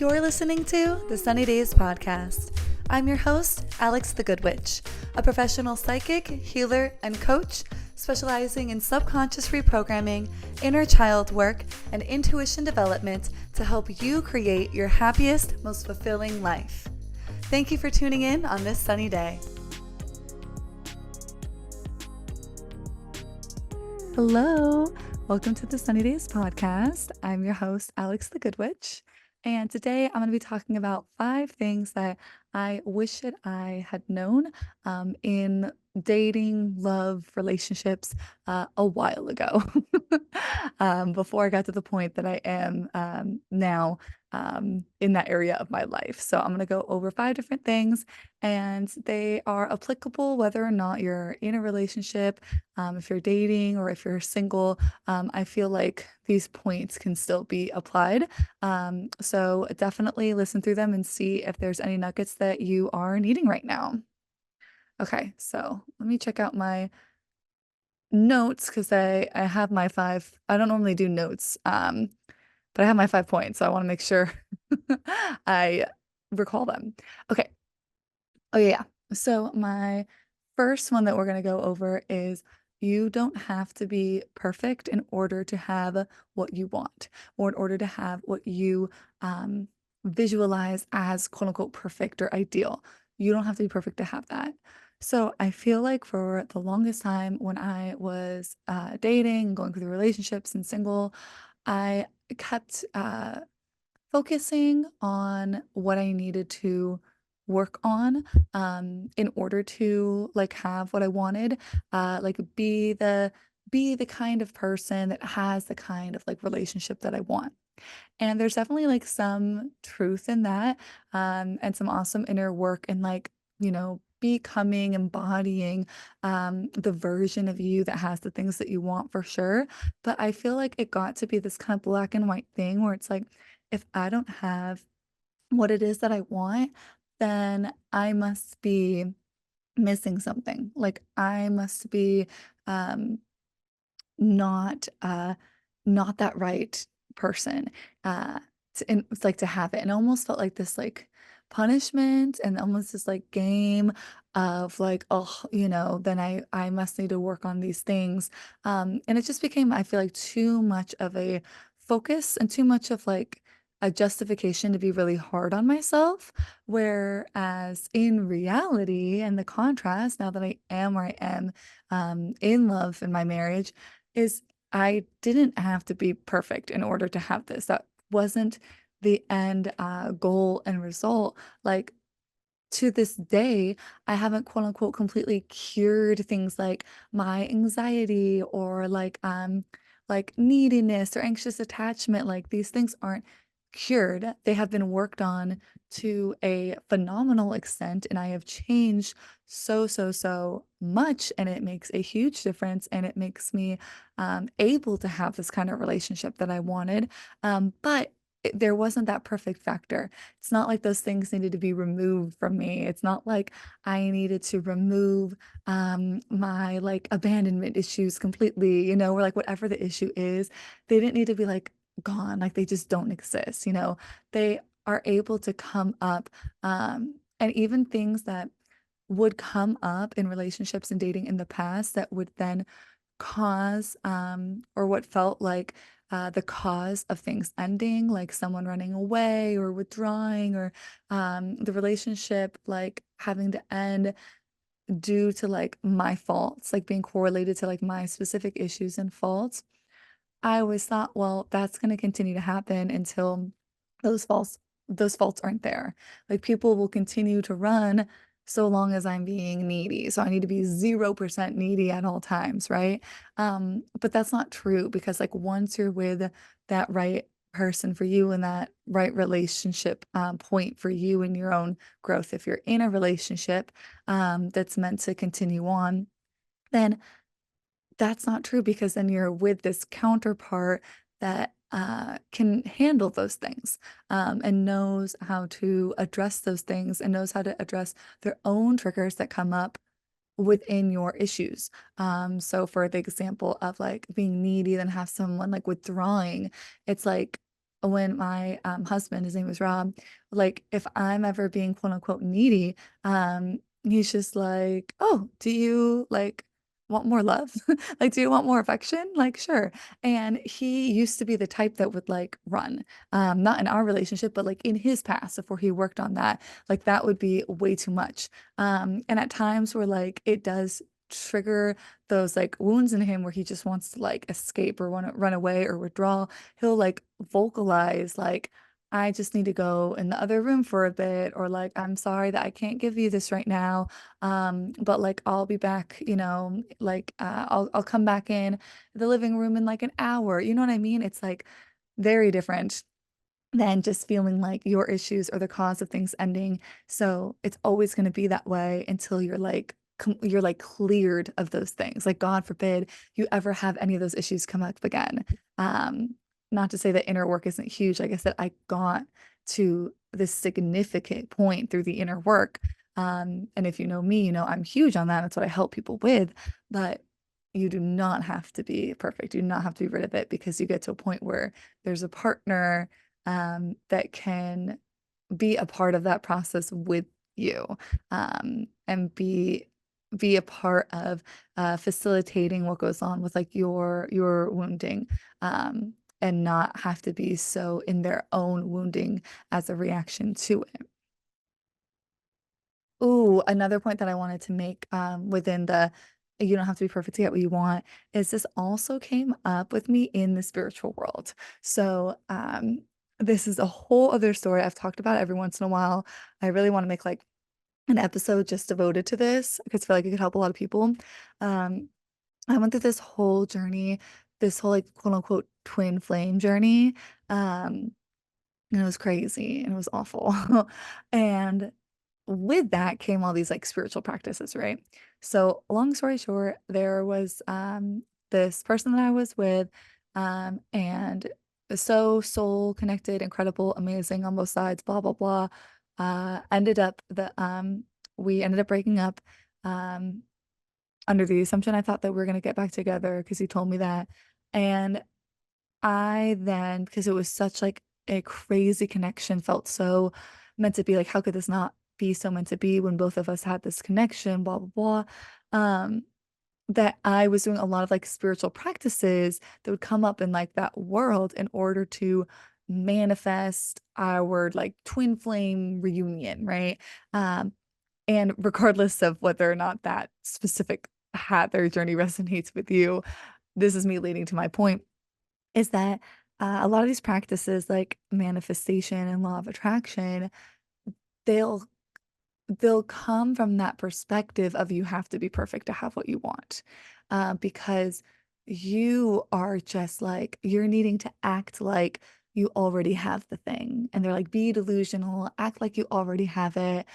You're listening to the Sunny Days Podcast. I'm your host, Alex the Good Witch, a professional psychic, healer, and coach specializing in subconscious reprogramming, inner child work, and intuition development to help you create your happiest, most fulfilling life. Thank you for tuning in on this sunny day. Hello, welcome to the Sunny Days Podcast. I'm your host, Alex the Good Witch. And today I'm going to be talking about 5 things that I wish that I had known in dating, love, relationships a while ago, before I got to the point that I am now in that area of my life. So I'm going to go over 5 different things, and they are applicable whether or not you're in a relationship, if you're dating, or if you're single. I feel like these points can still be applied. So definitely listen through them and see if there's any nuggets that you are needing right now. Okay, so let me check out my notes because I have my 5. I don't normally do notes, but I have my 5 points, so I want to make sure I recall them. Okay. Oh, yeah. So my first one that we're going to go over is you don't have to be perfect in order to have what you want, or in order to have what you um, visualize as quote unquote perfect or ideal. You don't have to be perfect to have that. So I feel like for the longest time when I was dating, going through the relationships and single, I kept focusing on what I needed to work on in order to like have what I wanted, like be the kind of person that has the kind of like relationship that I want. And there's definitely like some truth in that, and some awesome inner work and like, becoming, embodying the version of you that has the things that you want for sure. But I feel like it got to be this kind of black and white thing where it's like, if I don't have what it is that I want, then I must be missing something. Like I must be um not not that right person and it's like to have it, and almost felt like this like punishment and almost this like game of like, oh, then I must need to work on these things, and it just became, I feel like, too much of a focus and too much of like a justification to be really hard on myself, whereas in reality and the contrast, now that I am where I am in love in my marriage, is I didn't have to be perfect in order to have this. That wasn't the end goal and result. Like to this day, I haven't quote unquote completely cured things like my anxiety or like neediness or anxious attachment. Like these things aren't cured. They have been worked on to a phenomenal extent, and I have changed so much, and it makes a huge difference, and it makes me able to have this kind of relationship that I wanted. But there wasn't that perfect factor. It's not like those things needed to be removed from me. It's not like I needed to remove my like abandonment issues completely, or like whatever the issue is, they didn't need to be like gone, like they just don't exist, They are able to come up, and even things that would come up in relationships and dating in the past that would then cause, or what felt like the cause of things ending, like someone running away or withdrawing, or the relationship like having to end due to like my faults, like being correlated to like my specific issues and faults. I always thought, well, that's going to continue to happen until those faults those faults aren't there. Like people will continue to run so long as I'm being needy. So I need to be 0% needy at all times, right? But that's not true, because like once you're with that right person for you and that right relationship point for you in your own growth, if you're in a relationship that's meant to continue on, then that's not true, because then you're with this counterpart that can handle those things, and knows how to address those things and knows how to address their own triggers that come up within your issues. So for the example of like being needy, then have someone like withdrawing, it's like when my, husband, his name was Rob, like, if I'm ever being quote unquote needy, he's just like, "Oh, do you, like, want more love? Like, do you want more affection? Like, sure." And he used to be the type that would, like, run, not in our relationship, but, like, in his past before he worked on that, like, that would be way too much. And at times where, like, it does trigger those, like, wounds in him where he just wants to, like, escape or wanna run away or withdraw, he'll, like, vocalize, like, "I just need to go in the other room for a bit," or like, "I'm sorry that I can't give you this right now, but, like, I'll be back, like, I'll come back in the living room in, like, an hour." You know what I mean? It's, like, very different than just feeling like your issues are the cause of things ending. So it's always gonna be that way until you're like you're like cleared of those things. Like God forbid you ever have any of those issues come up again. Um, Not to say that inner work isn't huge. Like I said, I got to this significant point through the inner work. And if you know me, you know I'm huge on that. That's what I help people with. But you do not have to be perfect. You do not have to be rid of it because you get to a point where there's a partner that can be a part of that process with you, and be a part of facilitating what goes on with like your wounding, and not have to be so in their own wounding as a reaction to it. Ooh, another point that I wanted to make, within the you don't have to be perfect to get what you want, is this also came up with me in the spiritual world. So, this is a whole other story. I've talked about it every once in a while. I really want to make like an episode just devoted to this because I feel like it could help a lot of people. Um, I went through this whole journey, this whole like quote unquote twin flame journey. Um, and it was crazy and it was awful. And with that came all these like spiritual practices, right? So, long story short, there was this person that I was with, and so soul connected, incredible, amazing on both sides, blah blah blah. Ended up the We ended up breaking up, um under the assumption I thought that we were gonna get back together because he told me that. And I then, because it was such like a crazy connection, felt so meant to be, like, how could this not be so meant to be when both of us had this connection, blah, blah, blah. That I was doing a lot of like spiritual practices that would come up in like that world in order to manifest our like twin flame reunion, right? And regardless of whether or not that specific hat or journey resonates with you, this is me leading to my point is that, a lot of these practices like manifestation and law of attraction, they'll they'll come from that perspective of you have to be perfect to have what you want, because you are just like you're needing to act like you already have the thing, and they're like, "Be delusional, act like you already have it,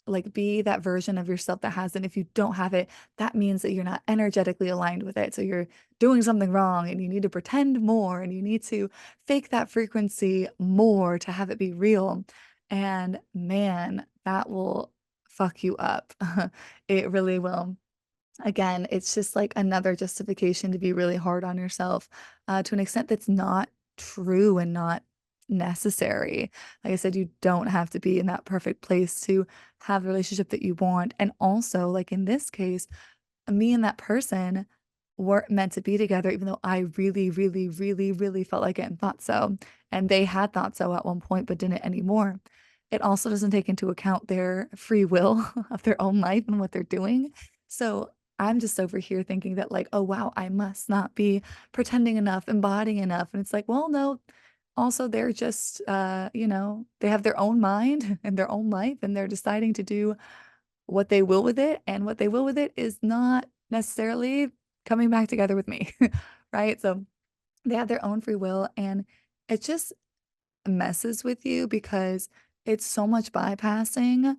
like, be that version of yourself that has it. If you don't have it, that means that you're not energetically aligned with it, so you're doing something wrong, and you need to pretend more, and you need to fake that frequency more to have it be real." And man, that will fuck you up. It really will. Again, it's just like another justification to be really hard on yourself, to an extent that's not true and not necessary. Like I said, you don't have to be in that perfect place to have the relationship that you want. And also, like in this case, me and that person weren't meant to be together, even though I really, really, really, really felt like it and thought so. And they had thought so at one point, but didn't anymore. It also doesn't take into account their free will of their own life and what they're doing. So I'm just over here thinking that, like, oh, wow, I must not be pretending enough, embodying enough. And it's like, well, no, also they're just, they have their own mind and their own life, and they're deciding to do what they will with it, and what they will with it is not necessarily coming back together with me, right? So they have their own free will, and it just messes with you because it's so much bypassing,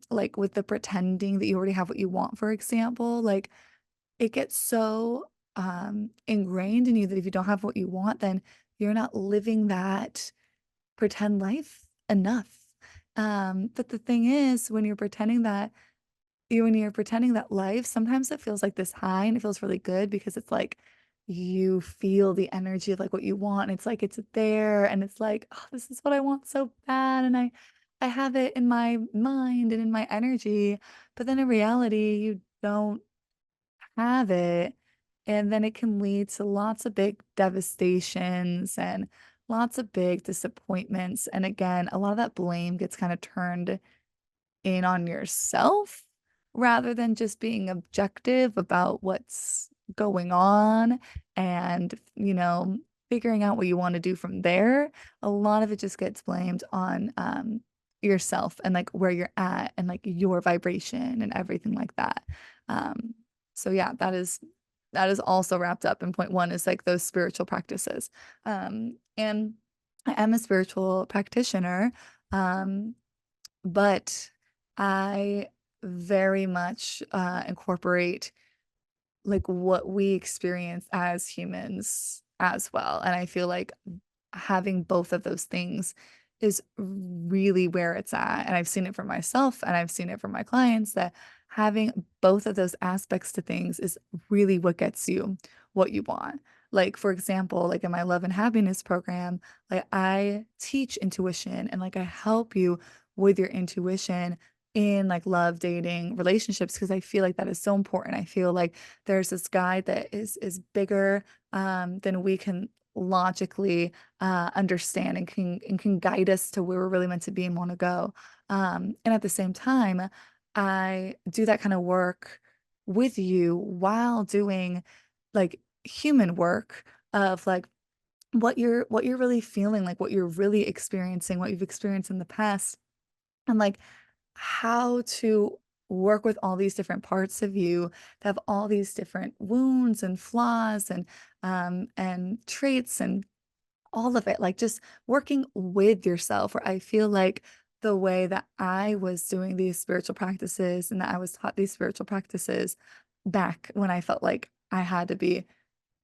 like with the pretending that you already have what you want, for example, like it gets so ingrained in you that if you don't have what you want, then you're not living that pretend life enough. But the thing is, when you're pretending that life, sometimes it feels like this high and it feels really good because it's like you feel the energy of like what you want. And it's like it's there and it's like, oh, this is what I want so bad. And I have it in my mind and in my energy. But then in reality, you don't have it. And then it can lead to lots of big devastations and lots of big disappointments. And again, a lot of that blame gets kind of turned in on yourself rather than just being objective about what's going on and, figuring out what you want to do from there. A lot of it just gets blamed on yourself and like where you're at and like your vibration and everything like that. Um, so yeah, that is also wrapped up in point one is like those spiritual practices. And I am a spiritual practitioner. Um, but I very much, incorporate, like, what we experience as humans as well, and I feel like having both of those things is really where it's at, and I've seen it for myself, and I've seen it for my clients that having both of those aspects to things is really what gets you what you want. Like, for example, like, in my love and happiness program, like, I teach intuition and, like, I help you with your intuition in, like, love, dating, relationships because I feel like that is so important. I feel like there's this guide that is bigger, than we can logically understand and can guide us to where we're really meant to be and want to go. And at the same time, I do that kind of work with you while doing like human work of like what you're really feeling, like what you're really experiencing, what you've experienced in the past, and like how to work with all these different parts of you that have all these different wounds and flaws and traits and all of it, like, just working with yourself, where I feel like the way that I was doing these spiritual practices and that I was taught these spiritual practices back when I felt like I had to be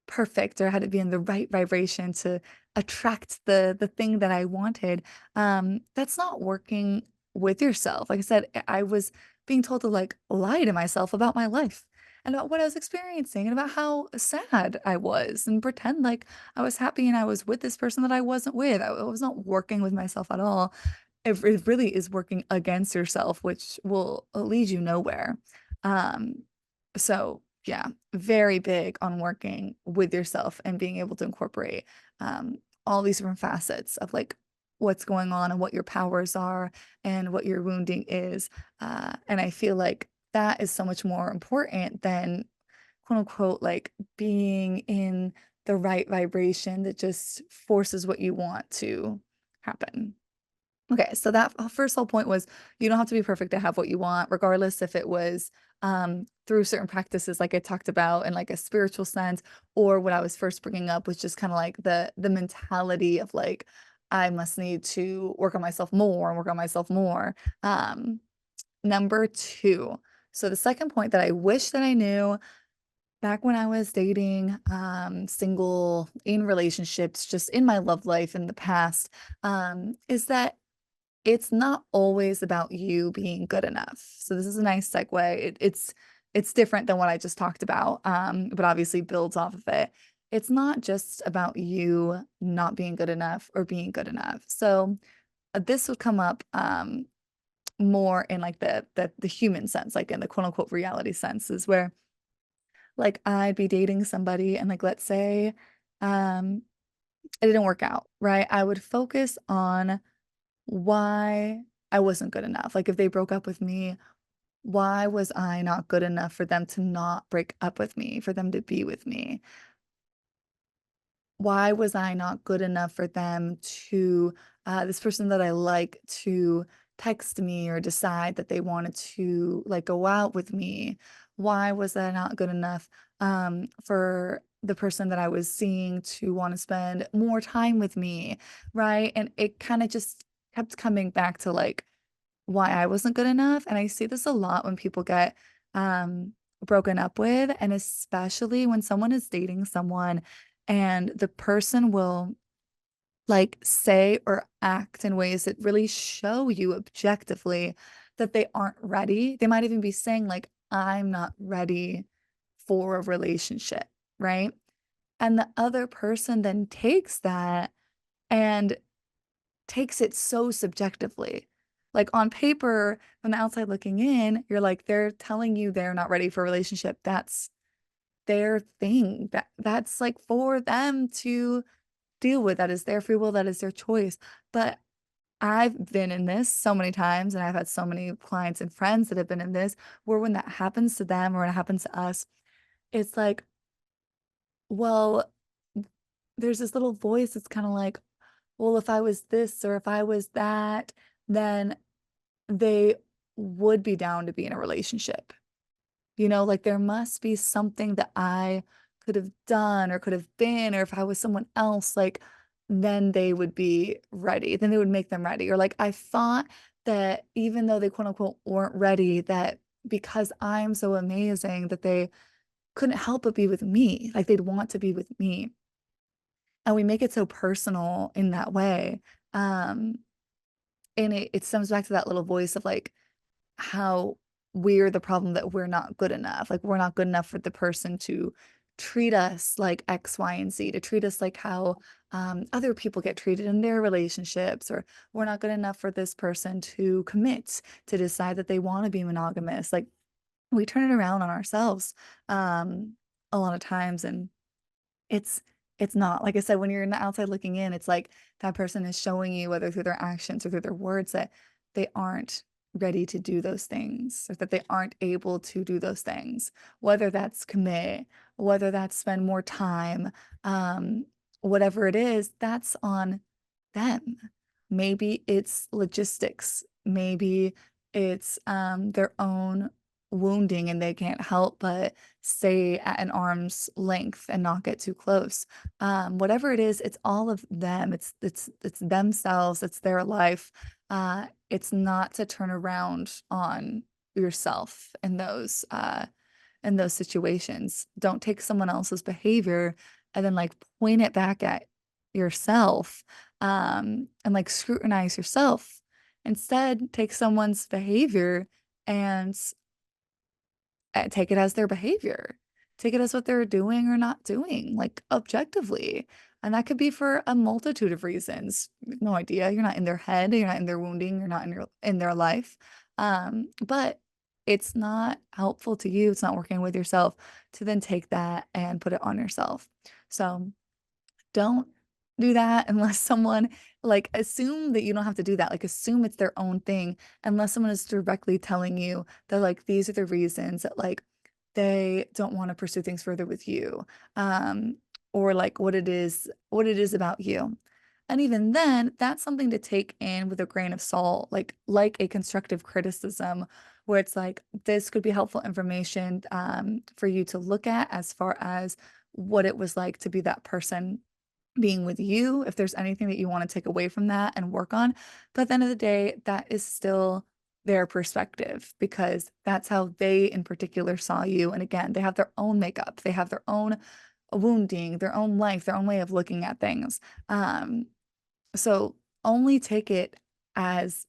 perfect or I had to be in the right vibration to attract the thing that I wanted, that's not working with yourself. Like I said, I was being told to, like, lie to myself about my life and about what I was experiencing and about how sad I was and pretend like I was happy and I was with this person that I wasn't with. I was not working with myself at all. It really is working against yourself, which will lead you nowhere. Um, so yeah, very big on working with yourself and being able to incorporate all these different facets of like what's going on and what your powers are and what your wounding is. And I feel like that is so much more important than quote unquote like being in the right vibration that just forces what you want to happen. Okay, so that first whole point was you don't have to be perfect to have what you want, regardless if it was through certain practices, like I talked about, in like a spiritual sense, or what I was first bringing up was just kind of like the mentality of like I must need to work on myself more and work on myself more. Um, Number two. So the second point that I wish that I knew back when I was dating, single, in relationships, just in my love life in the past, is that it's not always about you being good enough. So this is a nice segue. It's different than what I just talked about, but obviously builds off of it. It's not just about you not being good enough or being good enough. So this would come up more in like the human sense, like in the quote unquote reality sense, is where like I'd be dating somebody and like let's say um it didn't work out, right? I would focus on why I wasn't good enough. Like, if they broke up with me, why was I not good enough for them to not break up with me, for them to be with me? Why was I not good enough for them to, this person that I like to text me or decide that they wanted to, like, go out with me? Why was I not good enough, for the person that I was seeing to wanna spend more time with me, right? And it kinda just kept coming back to, like, why I wasn't good enough, and I see this a lot when people get, broken up with, and especially when someone is dating someone and the person will, like, say or act in ways that really show you objectively that they aren't ready. They might even be saying, like, "I'm not ready for a relationship," right? And the other person then takes that and takes it so subjectively. Like, on paper, from the outside looking in, you're like, they're telling you they're not ready for a relationship. That's their thing. That's, like, for them to deal with. That is their free will, that is their choice. But I've been in this so many times, and I've had so many clients and friends that have been in this, where when that happens to them or when it happens to us, it's like, well, there's this little voice that's kinda like, "Well, if I was this or if I was that, then they would be down to be in a relationship." You know, like, there must be something that I could have done or could have been, or if I was someone else, like, then they would be ready, then they would make them ready, or, like, I thought that even though they quote unquote "weren't ready," that because I'm so amazing that they couldn't help but be with me, like, they'd want to be with me, and we make it so personal in that way, um, and it stems back to that little voice of, like, how we're the problem, that we're not good enough. Like, we're not good enough for the person to treat us like X, Y, and Z, to treat us like how other people get treated in their relationships, or we're not good enough for this person to commit, to decide that they want to be monogamous. Like, we turn it around on ourselves a lot of times, and it's it's not. Like I said, when you're in the outside looking in, it's like that person is showing you, whether through their actions or through their words, that they aren't ready to do those things, or that they aren't able to do those things. Whether that's commit, whether that's spend more time, um, whatever it is, that's on them. Maybe it's logistics. Maybe it's their own wounding and they can't help but stay at an arm's length and not get too close. Whatever it is, it's all of them. It's themselves, it's their life. It's not to turn around on yourself in those situations. Don't take someone else's behavior and then like point it back at yourself and like scrutinize yourself. Instead, take someone's behavior and take it as their behavior. Take it as what they're doing or not doing, like, objectively, and that could be for a multitude of reasons. You have no idea, you're not in their head, you're not in their wounding, you're not in their life, but it's not helpful to you, it's not working with yourself to then take that and put it on yourself. So don't do that unless someone like, assume that you don't have to do that, like, assume it's their own thing unless someone is directly telling you that, like, these are the reasons that, like, they don't wanna pursue things further with you, um, or, like, what it is about you. And even then, that's something to take in with a grain of salt, like a constructive criticism where it's like, this could be helpful information, for you to look at as far as what it was like to be that person being with you, if there's anything that you wanna take away from that and work on, but at the end of the day, that is still their perspective because that's how they in particular saw you, and again, they have their own makeup, they have their own wounding, their own life, their own way of looking at things, so only take it as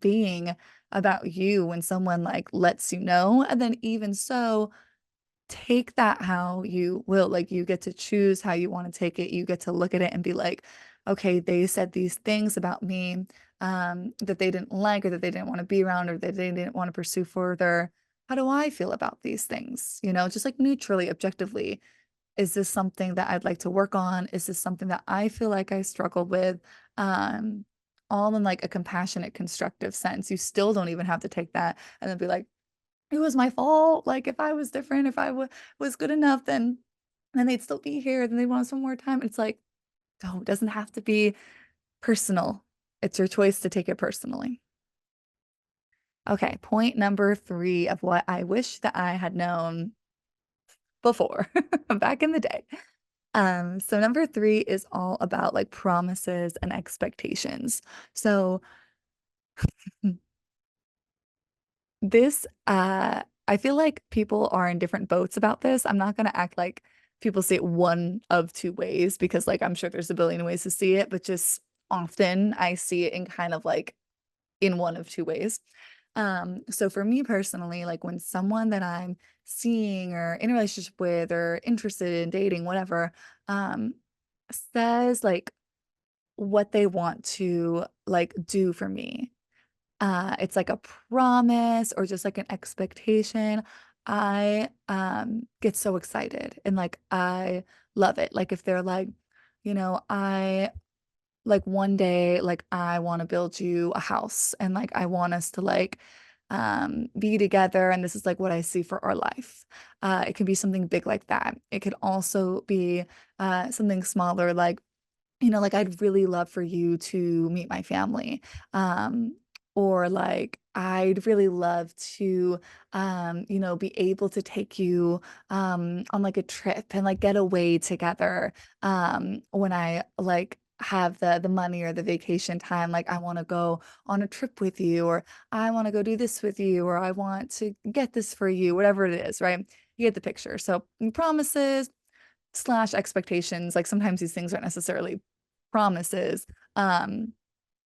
being about you when someone, like, lets you know, and then even so, take that how you will, like, you get to choose how you wanna take it, you get to look at it and be like, "Okay, they said these things about me, that they didn't like or that they didn't wanna be around or that they didn't wanna pursue further. How do I feel about these things?" You know, just, like, neutrally, objectively. Is this something that I'd like to work on? Is this something that I feel like I struggle with? Um, all in, like, a compassionate, constructive sense. You still don't even have to take that and then be like, it was my fault, like, if I was different, if I was good enough, then they'd still be here, then they want some more time. It's like, no, it doesn't have to be personal. It's your choice to take it personally. Okay, point number 3 of what I wish that I had known before, back in the day. So number 3 is all about, like, promises and expectations. So, this, I feel like people are in different boats about this. I'm not gonna act like people see it one of 2 ways because, like, I'm sure there's a billion ways to see it, but just often I see it in kind of like in one of 2 ways. So for me personally, like when someone that I'm seeing or in a relationship with or interested in dating, whatever, um, says like what they want to like do for me, it's like a promise or just like an expectation. I get so excited and like I love it. Like if they're like, I like one day like I want to build you a house and like I want us to like be together and this is like what I see for our life. It can be something big like that. It could also be something smaller like like I'd really love for you to meet my family. Um, or like I'd really love to be able to take you on like a trip and like get away together. When I like have the money or the vacation time, like I want to go on a trip with you, or I want to go do this with you, or I want to get this for you, whatever it is, right? You get the picture. So promises slash expectations, like sometimes these things aren't necessarily promises. Um,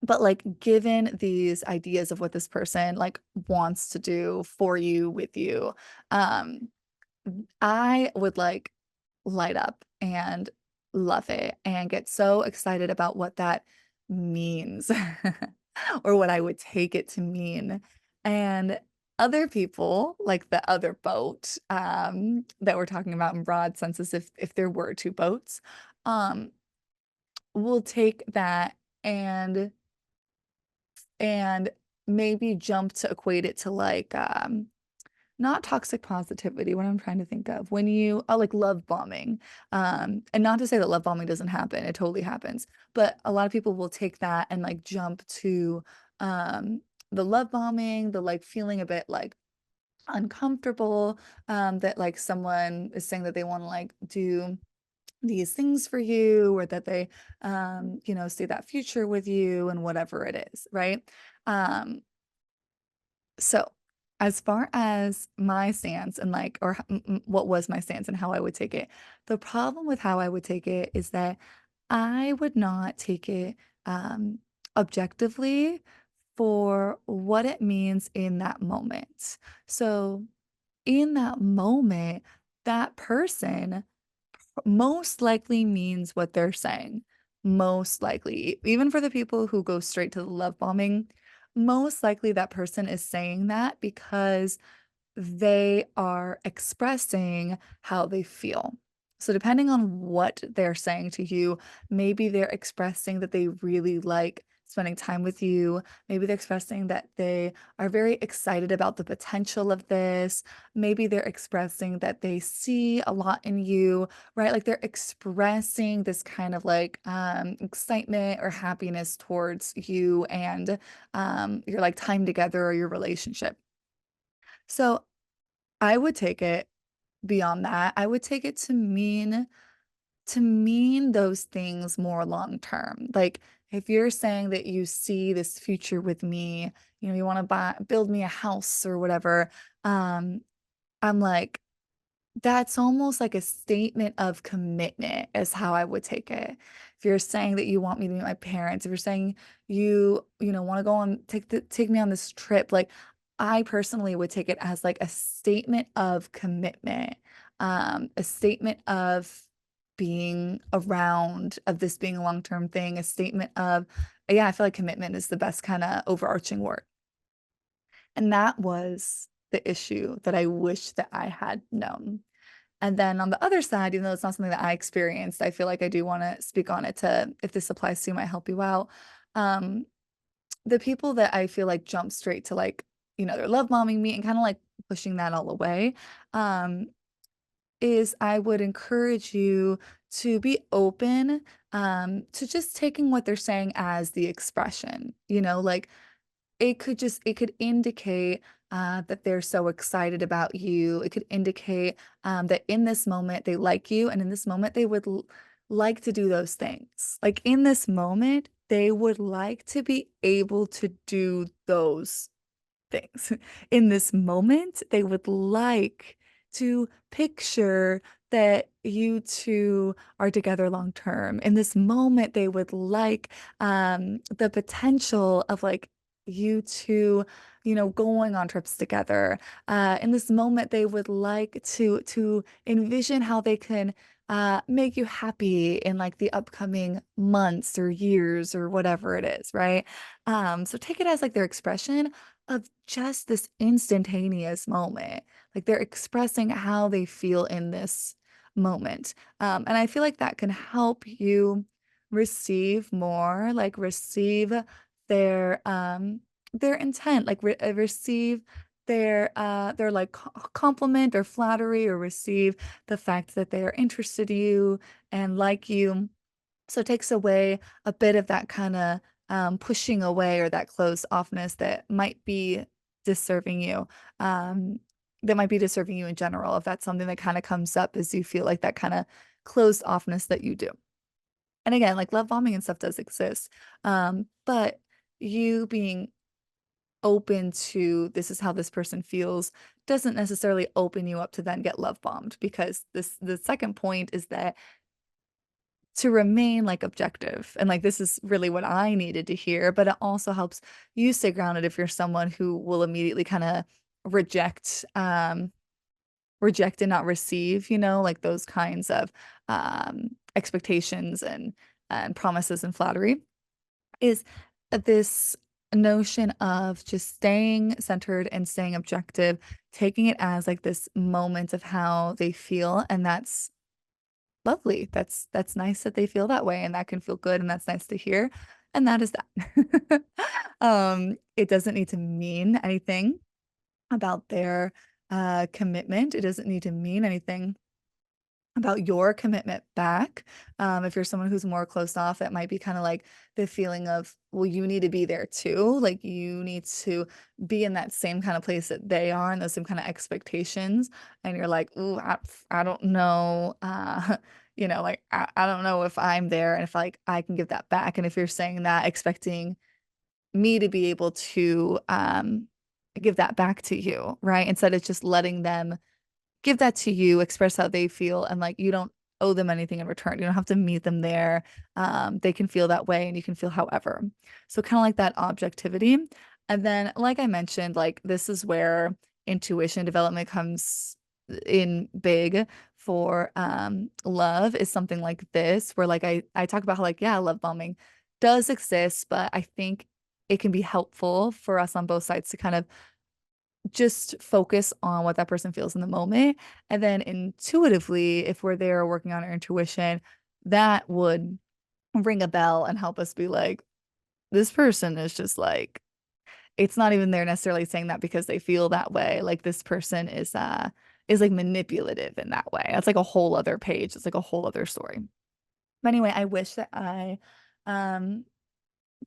but like given these ideas of what this person like wants to do for you with you, um, I would like light up and love it and get so excited about what that means or what I would take it to mean. And other people, like the other boat, that we're talking about in broad senses, if there were two boats, um, will take that and and maybe jump to equate it to like not toxic positivity, what I'm trying to think of. When you like love bombing. And not to say that love bombing doesn't happen, it totally happens. But a lot of people will take that and like jump to um the love bombing, the like feeling a bit like uncomfortable, that like someone is saying that they want to like do these things for you or that they see that future with you and whatever it is, right? Um so, as far as my stance and like, or what was my stance and how I would take it, the problem with how I would take it is that I would not take it um, objectively for what it means in that moment. So, in that moment, that person most likely means what they're saying. Most likely. Even for the people who go straight to the love bombing, most likely that person is saying that because they are expressing how they feel. So, depending on what they're saying to you, maybe they're expressing that they really like spending time with you. Maybe they're expressing that they are very excited about the potential of this. Maybe they're expressing that they see a lot in you, right? Like they're expressing this kind of like excitement or happiness towards you and your like time together or your relationship. So, I would take it beyond that. I would take it to mean those things more long term. Like if you're saying that you see this future with me, you want to build me a house or whatever, I'm like that's almost like a statement of commitment is how I would take it. If you're saying that you want me to meet my parents, if you're saying want to go on take me on this trip, like I personally would take it as like a statement of commitment, a statement of being around, of this being a long-term thing, a statement of, yeah, I feel like commitment is the best kind of overarching word. And that was the issue that I wish that I had known. And then on the other side, even though it's not something that I experienced, I feel like I do want to speak on it to, if this applies to you, might help you out. Um, the people that I feel like jump straight to like, they're love bombing me and kind of like pushing that all away, um, is I would encourage you to be open to just taking what they're saying as the expression, like it could indicate that they're so excited about you. It could indicate that in this moment they like you, and in this moment they would like to do those things. Like in this moment, they would like to be able to do those things. In this moment, they would like to picture that you two are together long term. In this moment, they would like the potential of like you to, going on trips together. In this moment, they would like to envision how they can make you happy in like the upcoming months or years or whatever it is, right? So take it as like their expression of just this instantaneous moment. Like they're expressing how they feel in this moment. And I feel like that can help you receive more, like receive their intent, like receive their like compliment or flattery, or receive the fact that they are interested in you and like you. So it takes away a bit of that kind of pushing away or that closed offness disserving you, um, that might be disserving you in general. If that's something that kind of comes up, as you feel like that kind of closed offness that you do. And again, like love bombing and stuff does exist. But you being open to this is how this person feels doesn't necessarily open you up to then get love bombed, because the second point is that to remain like objective, and like this is really what I needed to hear, but it also helps you stay grounded if you're someone who will immediately kind of reject reject and not receive, like those kinds of expectations and promises and flattery, is this notion of just staying centered and staying objective, taking it as like this moment of how they feel, and that's lovely. That's nice that they feel that way, and that can feel good, and that's nice to hear. And that is that. It doesn't need to mean anything about their commitment. It doesn't need to mean anything about your commitment back. If you're someone who's more closed off, it might be kind of like the feeling of, well, you need to be there too. Like you need to be in that same kind of place that they are, and those same kind of expectations. And you're like, ooh, I don't know. Like I don't know if I'm there and if like I can give that back. And if you're saying that, expecting me to be able to give that back to you, right? Instead of just letting them give that to you, express how they feel, and like you don't owe them anything in return. You don't have to meet them there. They can feel that way and you can feel however. So kind of like that objectivity. And then, like I mentioned, like this is where intuition development comes in big for love, is something like this, where like I talk about how like, yeah, love bombing does exist, but I think it can be helpful for us on both sides to kind of just focus on what that person feels in the moment. And then intuitively, if we're there working on our intuition, that would ring a bell and help us be like, this person is just like, it's not even they're necessarily saying that because they feel that way. Like this person is like manipulative in that way. That's like a whole other page. It's like a whole other story. But anyway, I wish um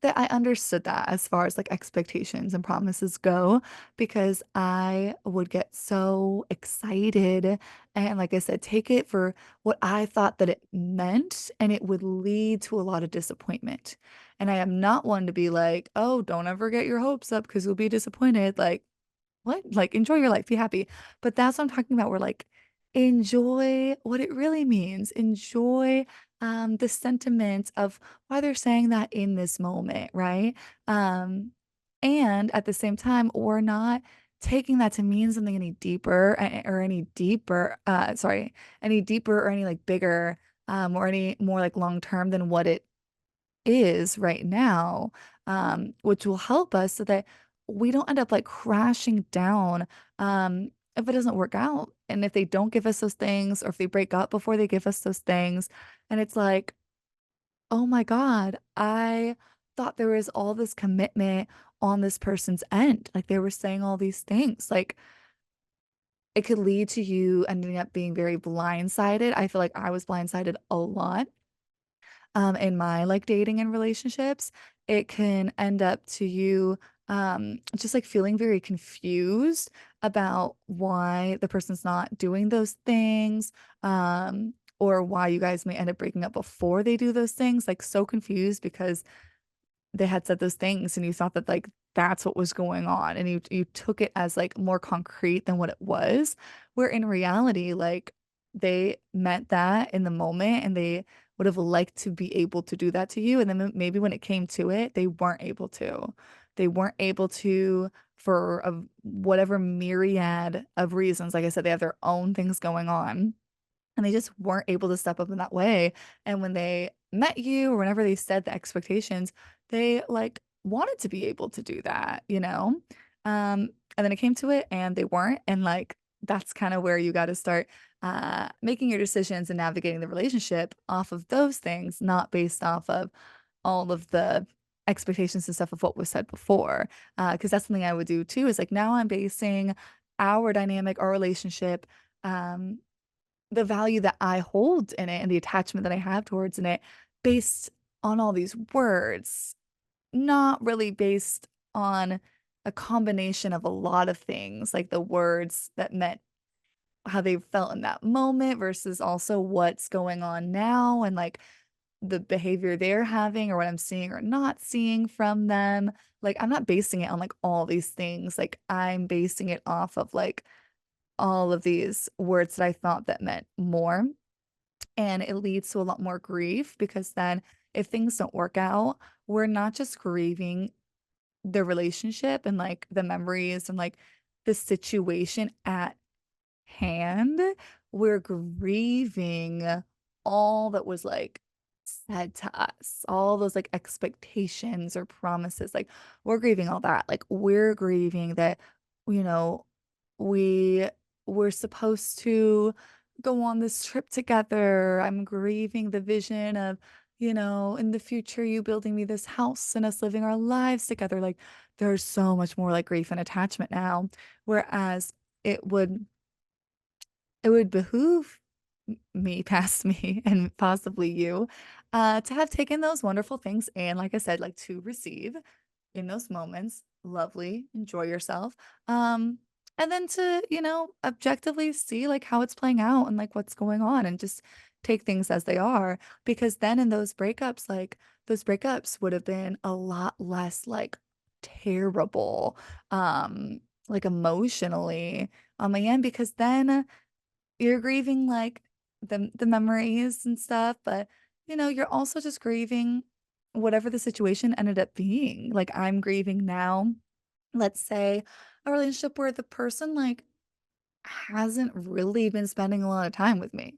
that I understood that as far as like expectations and promises go, because I would get so excited and, like I said, take it for what I thought that it meant, and it would lead to a lot of disappointment. And I am not one to be like, oh, don't ever get your hopes up because you'll be disappointed. Like, what? Like, enjoy your life, be happy. But that's what I'm talking about. We're like, enjoy what it really means. Enjoy the sentiment of why they're saying that in this moment, right? Um, and at the same time, we're not taking that to mean something any deeper or any deeper, any deeper or any like bigger, or any more like long term than what it is right now, which will help us so that we don't end up like crashing down if it doesn't work out. And if they don't give us those things, or if they break up before they give us those things, and it's like, oh my God, I thought there was all this commitment on this person's end. Like they were saying all these things. Like it could lead to you ending up being very blindsided. I feel like I was blindsided a lot in my like dating and relationships. It can end up to you just like feeling very confused about why the person's not doing those things, or why you guys may end up breaking up before they do those things, like so confused because they had said those things and you thought that like that's what was going on, and you took it as like more concrete than what it was, where in reality like they meant that in the moment and they would have liked to be able to do that to you, and then maybe when it came to it they weren't able to. they weren't able to for whatever myriad of reasons. Like I said, they have their own things going on and they just weren't able to step up in that way. And when they met you or whenever they set the expectations, they like wanted to be able to do that, you know? And then it came to it and they weren't. And like that's kind of where you got to start making your decisions and navigating the relationship off of those things, not based off of all of the expectations and stuff of what was said before. Because that's something I would do too, is like now I'm basing our dynamic, our relationship, um, the value that I hold in it and the attachment that I have towards in it based on all these words, not really based on a combination of a lot of things, like the words that meant how they felt in that moment versus also what's going on now and like the behavior they're having or what I'm seeing or not seeing from them. Like I'm not basing it on like all these things. Like I'm basing it off of like all of these words that I thought that meant more. And it leads to a lot more grief because then if things don't work out, we're not just grieving the relationship and like the memories and like the situation at hand, we're grieving all that was like said to us, all those like expectations or promises. Like we're grieving all that. Like we're grieving that, you know, we were supposed to go on this trip together. I'm grieving the vision of, in the future, you building me this house and us living our lives together. Like there's so much more like grief and attachment now. Whereas it would it would behoove me past me and possibly you to have taken those wonderful things and like I said, like to receive in those moments, lovely, enjoy yourself. Um, and then to, objectively see like how it's playing out and like what's going on and just take things as they are. Because then in those breakups would have been a lot less like terrible, like emotionally on my end, because then you're grieving like the memories and stuff, but you're also just grieving whatever the situation ended up being. Like I'm grieving now, let's say a relationship where the person like hasn't really been spending a lot of time with me.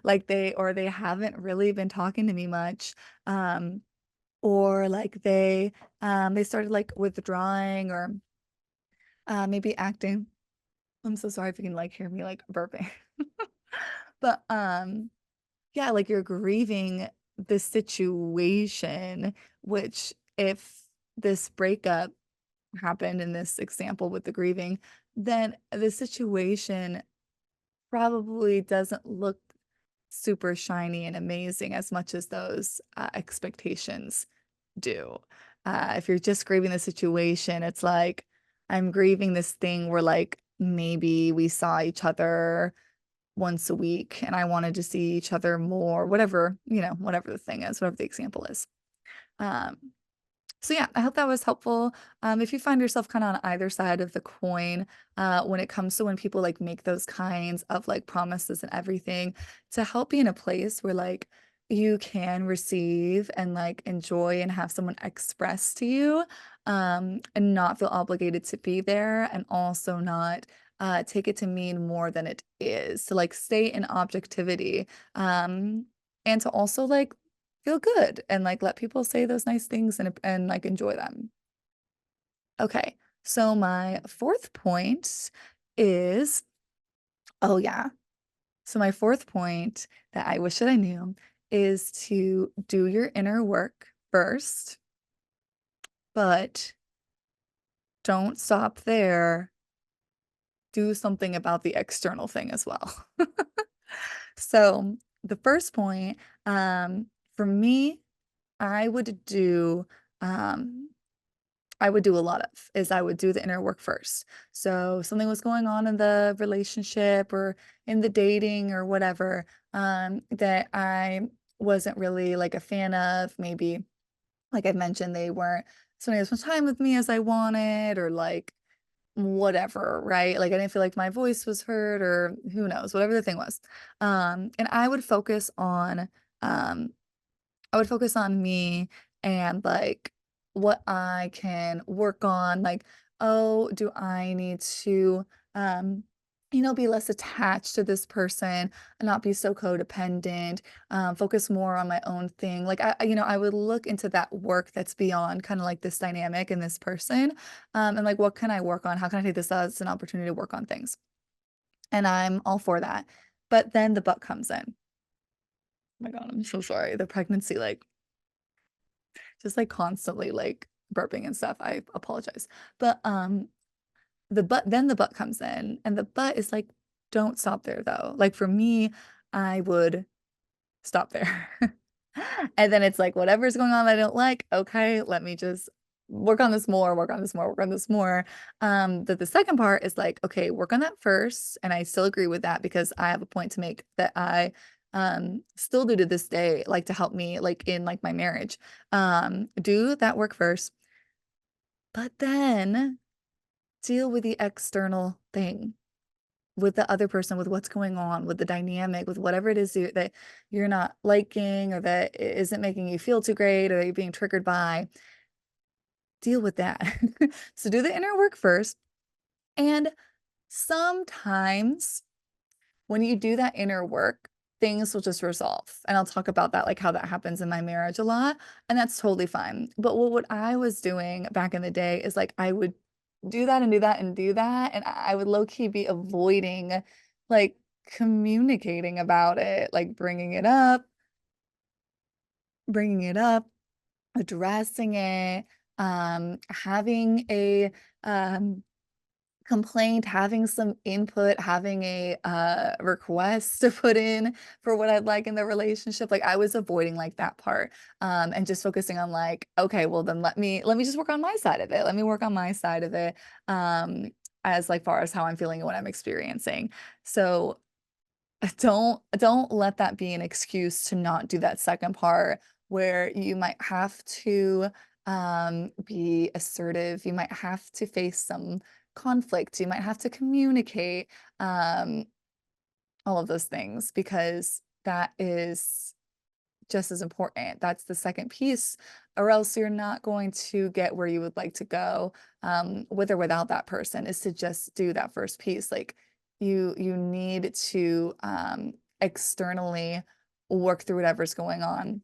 Like they haven't really been talking to me much. Or like they started like withdrawing or maybe acting. I'm so sorry if you can like hear me like burping. But yeah, like you're grieving the situation, which if this breakup happened in this example with the grieving, then the situation probably doesn't look super shiny and amazing as much as those expectations do. If you're just grieving the situation, it's like I'm grieving this thing where like maybe we saw each other once a week and I wanted to see each other more, whatever, whatever the thing is, whatever the example is. Um, so yeah, I hope that was helpful. If you find yourself kind of on either side of the coin, when it comes to when people like make those kinds of like promises and everything, to help be in a place where like you can receive and like enjoy and have someone express to you, and not feel obligated to be there, and also not take it to mean more than it is. To like stay in objectivity, and to also like feel good and like let people say those nice things and like enjoy them. Okay. So my fourth point is, oh yeah. So my fourth point that I wish that I knew is to do your inner work first, but don't stop there. Do something about the external thing as well. So the first point, for me, I would do um I would do a lot of is I would do the inner work first. So something was going on in the relationship or in the dating or whatever, that I wasn't really like a fan of. Maybe, like I mentioned, they weren't spending as much time with me as I wanted, or like whatever, right? Like I didn't feel like my voice was heard, or who knows, whatever the thing was. And um, I would focus on me and like what I can work on, like, oh, do I need to, um, be less attached to this person and not be so codependent, focus more on my own thing. Like, I would look into that work that's beyond kind of like this dynamic and this person, and like, what can I work on? How can I take this as an opportunity to work on things? And I'm all for that. But then the but comes in. Oh my God, I'm so sorry. The pregnancy, like, just like constantly like burping and stuff. I apologize. But the but comes in, and the but is like, don't stop there though. Like for me, I would stop there. And then it's like whatever's going on that I don't like, okay, let me just work on this more, work on this more, work on this more. The second part is like, okay, work on that first. And I still agree with that because I have a point to make that I still do to this day, like to help me like in like my marriage. Do that work first, but then deal with the external thing, with the other person, with what's going on, with the dynamic, with whatever it is that you're not liking or that isn't making you feel too great or that you're being triggered by, deal with that. So do the inner work first. And sometimes when you do that inner work, things will just resolve. And I'll talk about that, like how that happens in my marriage a lot. And that's totally fine. But what I was doing back in the day is like I would do that and do that and do that. And I would low key be avoiding like communicating about it, like bringing it up, addressing it, having a um complaint, having some input, having a, request to put in for what I'd like in the relationship, like, I was avoiding, like, that part, and just focusing on, like, "Okay, well, then let me just work on my side of it. Let me work on my side of it, um, as, like, far as how I'm feeling and what I'm experiencing." So, don't let that be an excuse to not do that second part where you might have to, be assertive, you might have to face some conflict, you might have to communicate, um, all of those things because that is just as important. That's the second piece, or else you're not going to get where you would like to go, with or without that person, is to just do that first piece. Like you need to externally work through whatever's going on.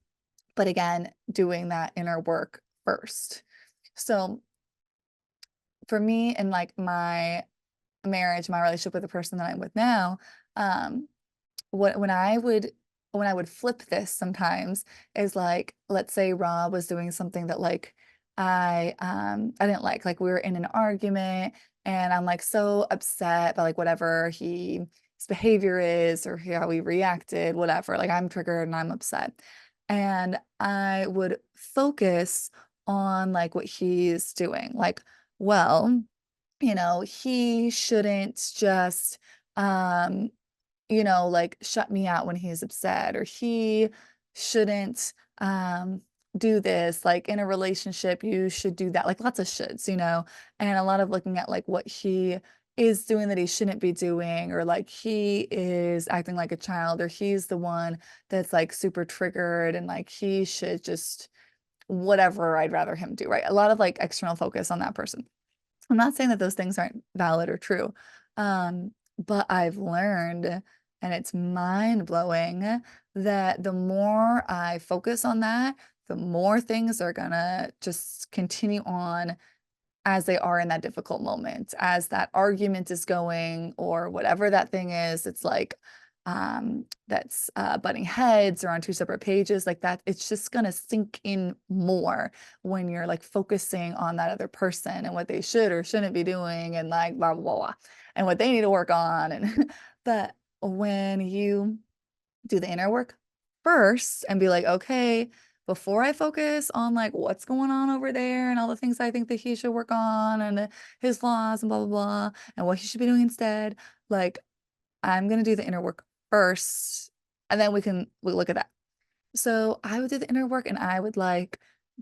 But again, doing that inner work first. So for me in like my marriage, my relationship with the person that I'm with now, um, what when I would flip this sometimes is like, let's say Rob was doing something that like I didn't like we were in an argument and I'm like so upset by like whatever his behavior is or how he reacted, whatever. Like I'm triggered and I'm upset. And I would focus on like what he's doing. Like, well, he shouldn't just um like shut me out when he's upset, or he shouldn't do this. Like in a relationship, you should do that. Like lots of shoulds, and a lot of looking at like what he is doing that he shouldn't be doing, or like he is acting like a child, or he's the one that's like super triggered and like he should just whatever I'd rather him do, right? A lot of like external focus on that person. I'm not saying that those things aren't valid or true, but I've learned, and it's mind-blowing, that the more I focus on that, the more things are gonna just continue on as they are in that difficult moment. As that argument is going or whatever that thing is, it's like, that's, butting heads or on 2 separate pages, like that, it's just gonna sink in more when you're, like, focusing on that other person and what they should or shouldn't be doing and, like, blah, blah, blah, blah, and what they need to work on, and but when you do the inner work first and be like, "Okay, before I focus on, like, what's going on over there and all the things I think that he should work on and, his flaws and blah, blah, blah, and what he should be doing instead, like, I'm gonna do the inner work first, and then we look at that." So I would do the inner work and I would like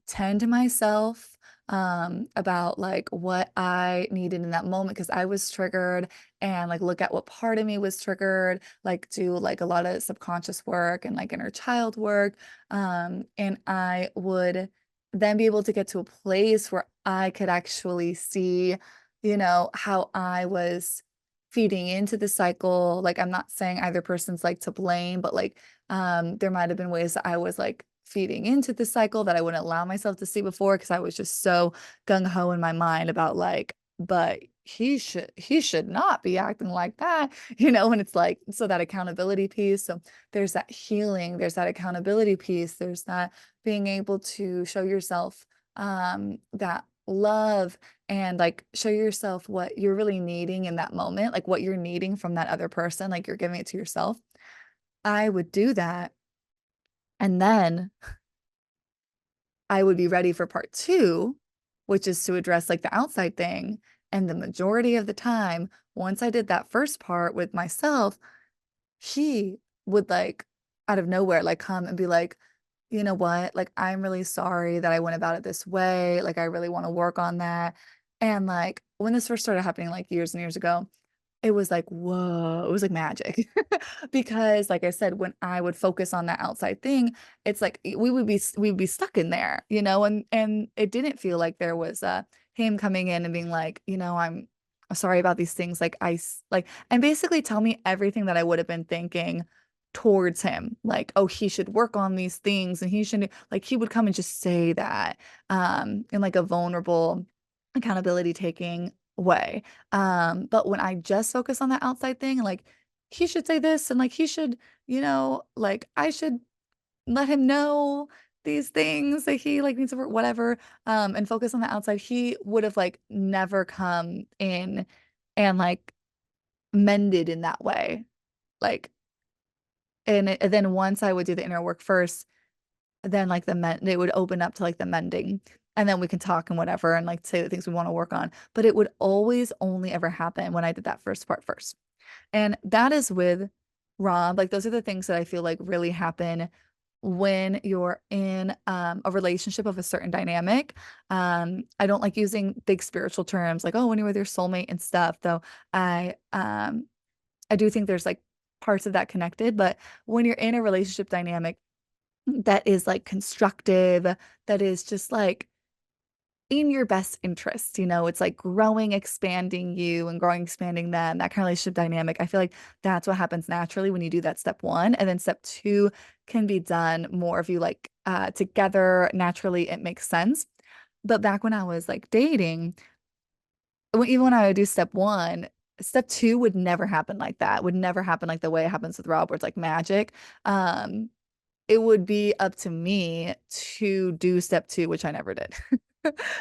tend to myself about like what I needed in that moment because I was triggered and like look at what part of me was triggered, like do like a lot of subconscious work and like inner child work. And I would then be able to get to a place where I could actually see, how I was feeding into the cycle. Like, I'm not saying either person's like to blame, but like, there might have been ways that I was like feeding into the cycle that I wouldn't allow myself to see before because I was just so gung ho in my mind about like, but he should not be acting like that, and it's like, so that accountability piece. So there's that healing, there's that accountability piece, there's that being able to show yourself that love and like show yourself what you're really needing in that moment, like what you're needing from that other person, like you're giving it to yourself. I would do that. And then I would be ready for part two, which is to address like the outside thing. And the majority of the time, once I did that first part with myself, he would like out of nowhere, like come and be like, you know what? Like, I'm really sorry that I went about it this way. Like, I really want to work on that. And like, when this first started happening, like years and years ago, it was like, whoa, it was like magic. Because like I said, when I would focus on that outside thing, it's like we would be stuck in there, and it didn't feel like there was him coming in and being like, I'm sorry about these things. Like like, and basically tell me everything that I would have been thinking towards him. Like, oh, he should work on these things and he shouldn't, like he would come and just say that in like a vulnerable accountability taking way. But when I just focus on that outside thing, like he should say this and like he should, like I should let him know these things that he like needs to work, whatever, and focus on the outside, he would have like never come in and like mended in that way. Like, and then once I would do the inner work first, then like they would open up to like the mending. And then we can talk and whatever and like say the things we want to work on. But it would always only ever happen when I did that first part first. And that is with Rob. Like those are the things that I feel like really happen when you're in a relationship of a certain dynamic. I don't like using big spiritual terms like, oh, when you're with your soulmate and stuff, though I do think there's like parts of that connected, but when you're in a relationship dynamic that is like constructive, that is just like in your best interest, it's like growing, expanding you and growing, expanding them, that kind of relationship dynamic. I feel like that's what happens naturally when you do that step one. And then step two can be done more of you like together naturally. It makes sense. But back when I was like dating, even when I would do step one, step two would never happen like that, would never happen like the way it happens with Rob, where it's like magic. Um, it would be up to me to do step two, which I never did,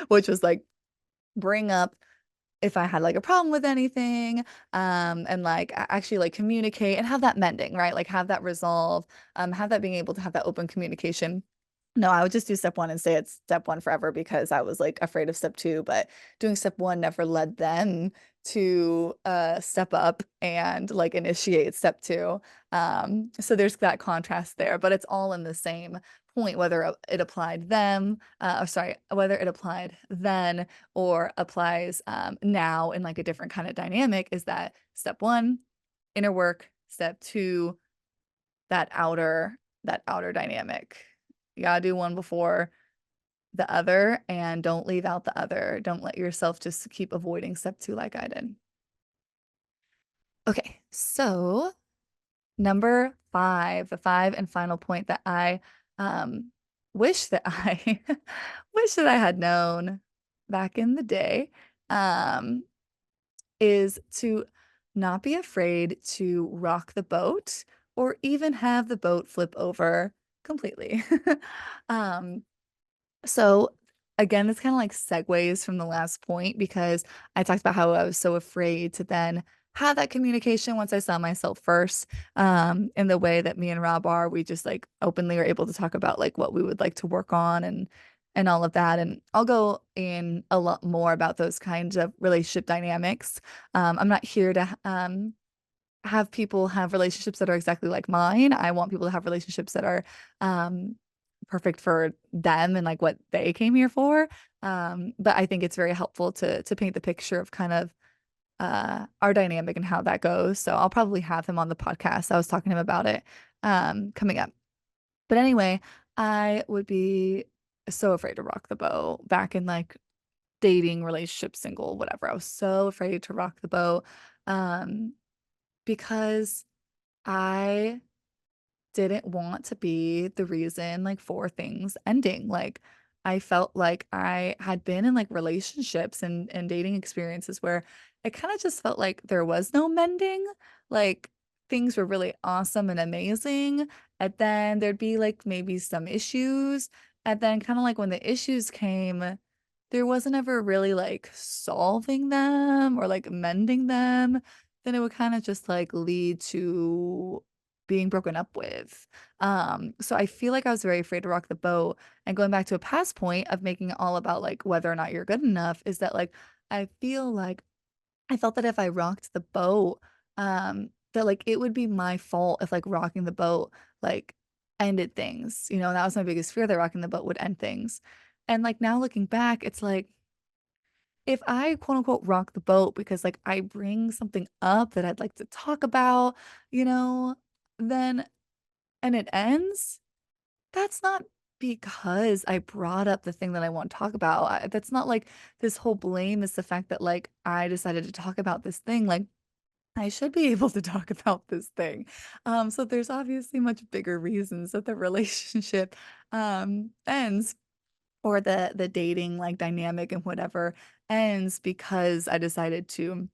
which was like bring up if I had like a problem with anything, and like actually like communicate and have that mending, right? Like have that resolve, have that being able to have that open communication. No, I would just do step one and say it's step one forever because I was like afraid of step two, but doing step one never led them to step up and like initiate step two. So there's that contrast there, but it's all in the same point, whether it applied them, or sorry, whether it applied then or applies now in like a different kind of dynamic, is that step one, inner work, step two, that outer dynamic. You gotta do one before the other and don't leave out the other. Don't let yourself just keep avoiding step two like I did. Okay, so number five, the five and final point that I um wish that I wish that I had known back in the day um is to not be afraid to rock the boat or even have the boat flip over completely. um so again, this kind of like segues from the last point because I talked about how I was so afraid to then have that communication once I saw myself first. In the way that me and Rob are, we just like openly are able to talk about like what we would like to work on and all of that. And I'll go in a lot more about those kinds of relationship dynamics. I'm not here to have people have relationships that are exactly like mine. I want people to have relationships that are perfect for them and like what they came here for. But I think it's very helpful to paint the picture of kind of our dynamic and how that goes. So I'll probably have him on the podcast. I was talking to him about it coming up. But anyway, I would be so afraid to rock the boat back in like dating, relationship, single, whatever. I was so afraid to rock the boat um because I didn't want to be the reason like for things ending. Like I felt like I had been in like relationships and dating experiences where it kind of just felt like there was no mending. Like things were really awesome and amazing. And then there'd be like maybe some issues. And then kind of like when the issues came, there wasn't ever really like solving them or like mending them. Then it would kind of just like lead to being broken up with. So I feel like I was very afraid to rock the boat. And going back to a past point of making it all about like whether or not you're good enough is that like I feel like I felt that if I rocked the boat, that like it would be my fault if like rocking the boat like ended things. You know, that was my biggest fear that rocking the boat would end things. And like now looking back, it's like if I quote unquote rock the boat because like I bring something up that I'd like to talk about, you know, then and it ends, that's not because I brought up the thing that I want to talk about. That's not like this whole blame is the fact that like I decided to talk about this thing. Like I should be able to talk about this thing. So there's obviously much bigger reasons that the relationship ends or the dating like dynamic and whatever ends because I decided to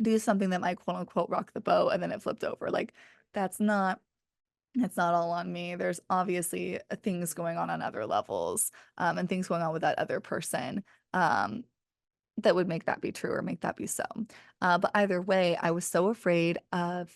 do something that might quote unquote rock the boat and then it flipped over. Like that's not it's not all on me. There's obviously things going on other levels, and things going on with that other person. Um, that would make that be true or make that be so. But either way, I was so afraid of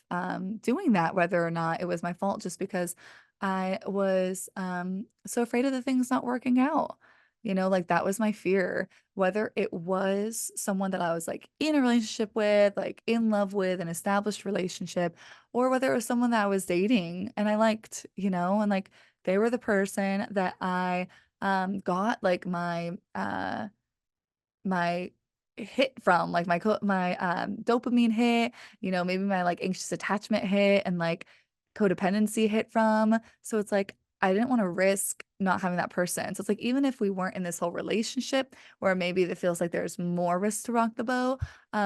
doing that, whether or not it was my fault, just because I was so afraid of the things not working out. You know, like that was my fear. Whether it was someone that I was like in a relationship with, like in love with, an established relationship, or whether it was someone that I was dating and I liked, you know, and like they were the person that I got like my hit from like my dopamine hit, you know, maybe my like anxious attachment hit and like codependency hit from. So it's like I didn't want to risk not having that person. So it's like even if we weren't in this whole relationship where maybe it feels like there's more risk to rock the boat,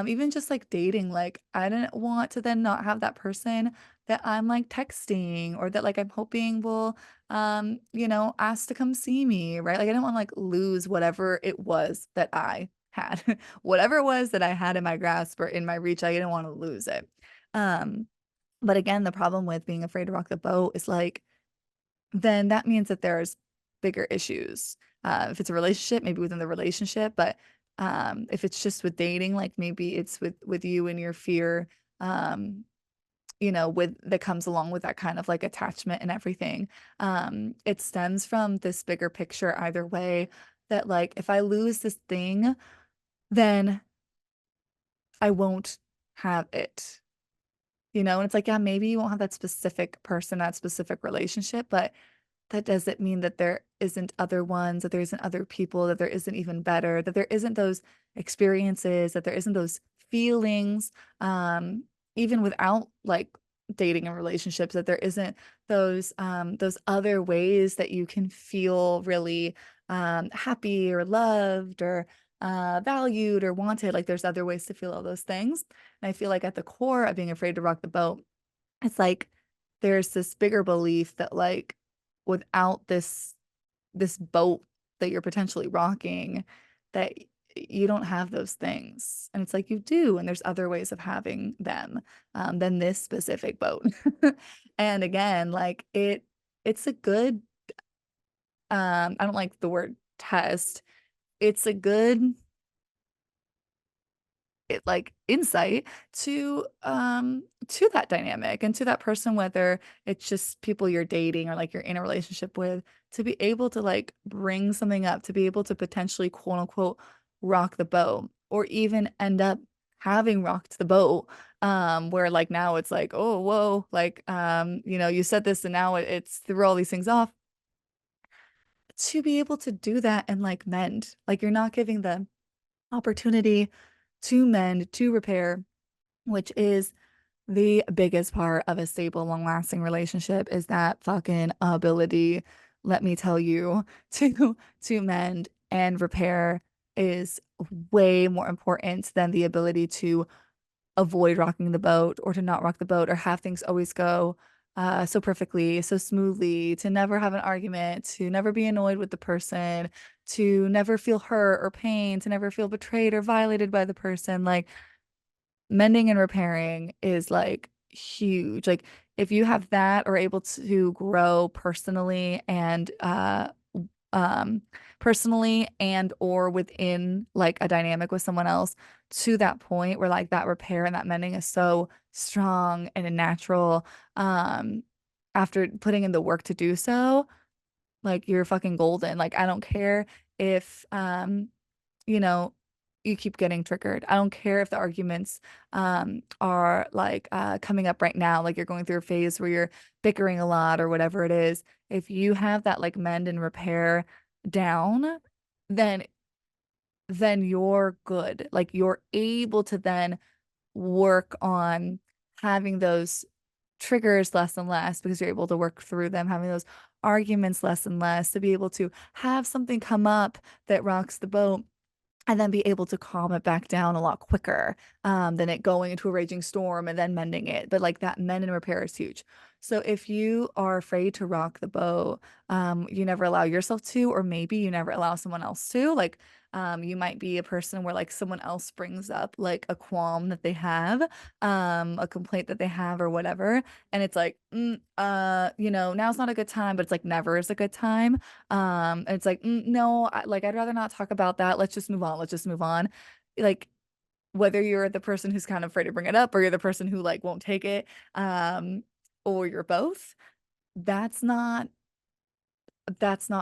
even just like dating, like I didn't want to then not have that person that I'm like texting or that like I'm hoping will you know, ask to come see me, right? Like I didn't want to like lose whatever it was that I had. Whatever it was that I had in my grasp or in my reach, I didn't want to lose it. Um, but again, the problem with being afraid to rock the boat is like, then that means that there's bigger issues. If it's a relationship, maybe within the relationship, but if it's just with dating, like maybe it's with you and your fear, um, you know, with that comes along with that kind of like attachment and everything. It stems from this bigger picture either way that like if I lose this thing, then I won't have it. You know, and it's like, yeah, maybe you won't have that specific person, that specific relationship, but that doesn't mean that there isn't other ones, that there isn't other people, that there isn't even better, that there isn't those experiences, that there isn't those feelings, even without like dating and relationships, that there isn't those other ways that you can feel really happy or loved or valued or wanted. Like there's other ways to feel all those things. And I feel like at the core of being afraid to rock the boat, it's like there's this bigger belief that like without this boat that you're potentially rocking, that you don't have those things. And it's like you do, and there's other ways of having them than this specific boat. And again, like it's a good I don't like the word test. It's a good like insight to that dynamic and to that person, whether it's just people you're dating or like you're in a relationship with, to be able to like bring something up, to be able to potentially quote unquote rock the boat or even end up having rocked the boat, where like now it's like, oh whoa, like you know, you said this and now it's threw all these things off. To be able to do that and like mend, like you're not giving the opportunity to mend, to repair, which is the biggest part of a stable, long-lasting relationship is that fucking ability. let me tell you, to mend and repair is way more important than the ability to avoid rocking the boat or to not rock the boat or have things always go so perfectly, so smoothly, to never have an argument, to never be annoyed with the person, to never feel hurt or pain, to never feel betrayed or violated by the person. Like mending and repairing is like huge. Like if you have that or able to grow um personally and or within like a dynamic with someone else to that point where like that repair and that mending is so strong and natural after putting in the work to do so, like you're fucking golden. Like I don't care if you know, you keep getting triggered. I don't care if the arguments are like coming up right now, like you're going through a phase where you're bickering a lot or whatever it is. If you have that like mend and repair down, then you're good. Like you're able to then work on having those triggers less and less because you're able to work through them, having those arguments less and less, to be able to have something come up that rocks the boat and then be able to calm it back down a lot quicker than it going into a raging storm and then mending it. But like that mend and repair is huge. So if you are afraid to rock the boat, you never allow yourself to, or maybe you never allow someone else to. Like you might be a person where like someone else brings up like a qualm that they have, a complaint that they have or whatever, and it's like, now's not a good time, but it's like never is a good time. And it's like, no, like I'd rather not talk about that. Let's just move on. Let's just move on. Like whether you're the person who's kind of afraid to bring it up or you're the person who like won't take it, um, or you're both, that's not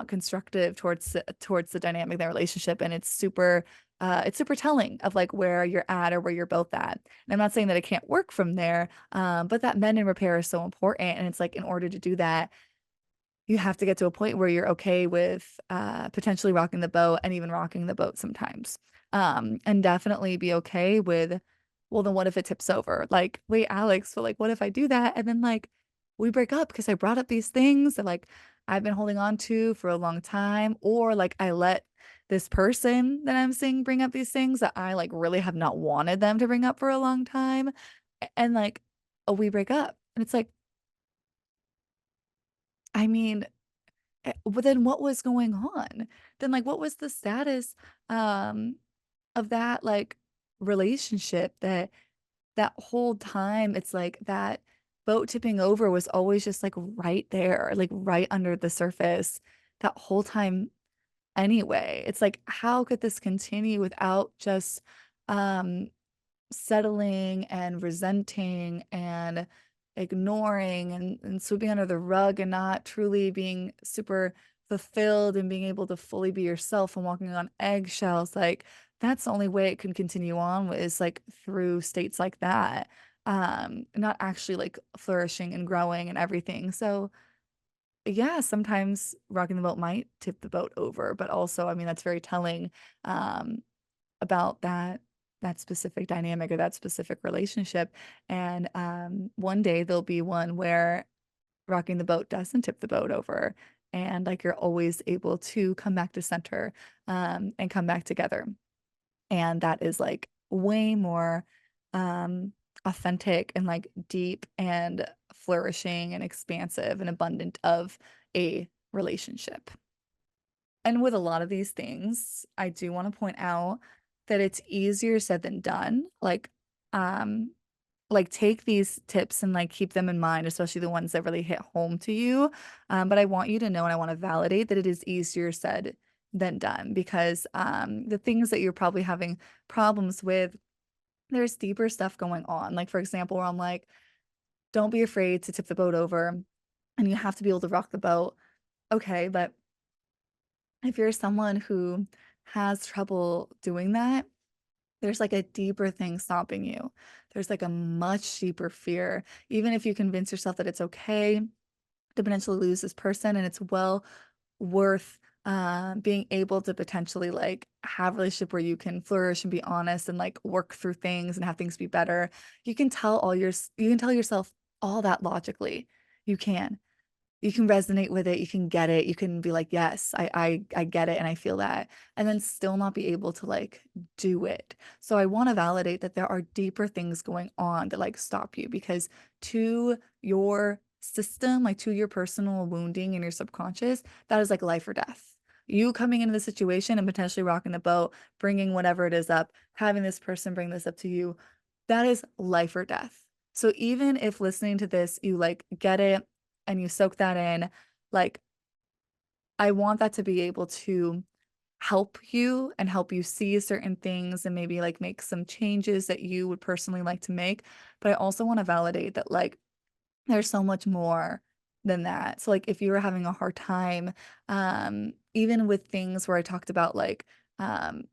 constructive towards the dynamic of the relationship, and it's super telling of like where you're at or where you're both at. And I'm not saying that it can't work from there, but that mend and repair is so important, and it's like in order to do that you have to get to a point where you're okay with potentially rocking the boat and even rocking the boat sometimes. And definitely be okay with, well, then what if it tips over? Like, wait, Alex, but like, what if I do that? And then like we break up because I brought up these things that like I've been holding on to for a long time, or like I let this person that I'm seeing bring up these things that I like really have not wanted them to bring up for a long time. And like, oh, we break up. And it's like, I mean, but then what was going on? Then, like, what was the status, um, of that, like, relationship that whole time it's like that boat tipping over was always just, like, right there, like, right under the surface that whole time anyway. It's like, how could this continue without just, um settling and resenting and ignoring and sweeping under the rug and not truly being super fulfilled and being able to fully be yourself and walking on eggshells. Like that's the only way it can continue on is like through states like that. Not actually like flourishing and growing and everything. So yeah, sometimes rocking the boat might tip the boat over, but also, I mean, that's very telling um about that specific dynamic or that specific relationship. And one day there'll be one where rocking the boat doesn't tip the boat over, and like you're always able to come back to center and come back together. And that is like way more authentic and like deep and flourishing and expansive and abundant of a relationship. And with a lot of these things, I do want to point out that it's easier said than done. Um, like take these tips and like keep them in mind, especially the ones that really hit home to you. But I want you to know and I want to validate that it is easier said than done because the things that you're probably having problems with, there's deeper stuff going on. Like, for example, where I'm like, don't be afraid to tip the boat over and you have to be able to rock the boat. Okay, but if you're someone who has trouble doing that, there's like a deeper thing stopping you. There's like a much deeper fear. Even if you convince yourself that it's okay to potentially lose this person and it's well worth being able to potentially like have a relationship where you can flourish and be honest and like work through things and have things be better. You can tell yourself all that logically. You can. you can resonate with it, you can get it, you can be like, "Yes, I get it and I feel that," and then still not be able to, like, do it. So I wanna validate that there are deeper things going on that, like, stop you because to your system, like, to your personal wounding in your subconscious, that is, like, life or death. You coming into the situation and potentially rocking the boat, bringing whatever it is up, having this person bring this up to you, that is life or death. So even if listening to this, you, like, get it and you soak that in, like, I want that to be able to help you and help you see certain things and maybe, like, make some changes that you would personally like to make, but I also wanna validate that, like, there's so much more than that. So, like, if you were having a hard time, even with things where I talked about, like, um,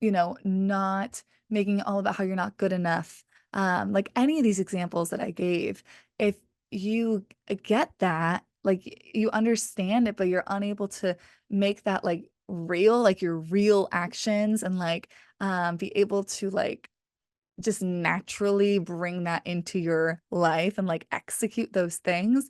not making it all about how you're not good enough, like any of these examples that I gave, if you get that, like, you understand it, but you're unable to make that, like, real, like, your real actions and, like, be able to, like, just naturally bring that into your life and, like, execute those things,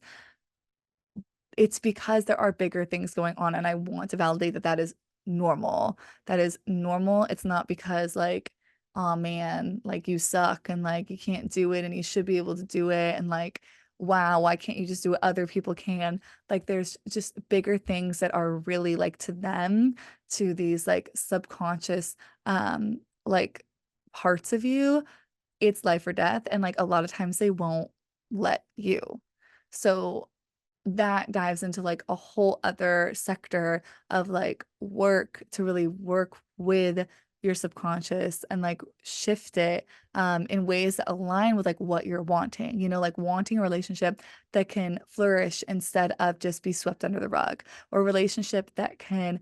it's because there are bigger things going on, and I want to validate that that is normal. That is normal. It's not because, like, "Oh man, like, you suck and, like, you can't do it and you should be able to do it," and, like, "Wow, why can't you just do what other people can?" Like, there's just bigger things that are really, like, to them, to these, like, subconscious, like, parts of you, it's life or death, and, like, a lot of times they won't let you. So that dives into, like, a whole other sector of, like, work to really work with your subconscious and, like, shift it, in ways that align with, like, what you're wanting, like, wanting a relationship that can flourish instead of just be swept under the rug, or a relationship that can,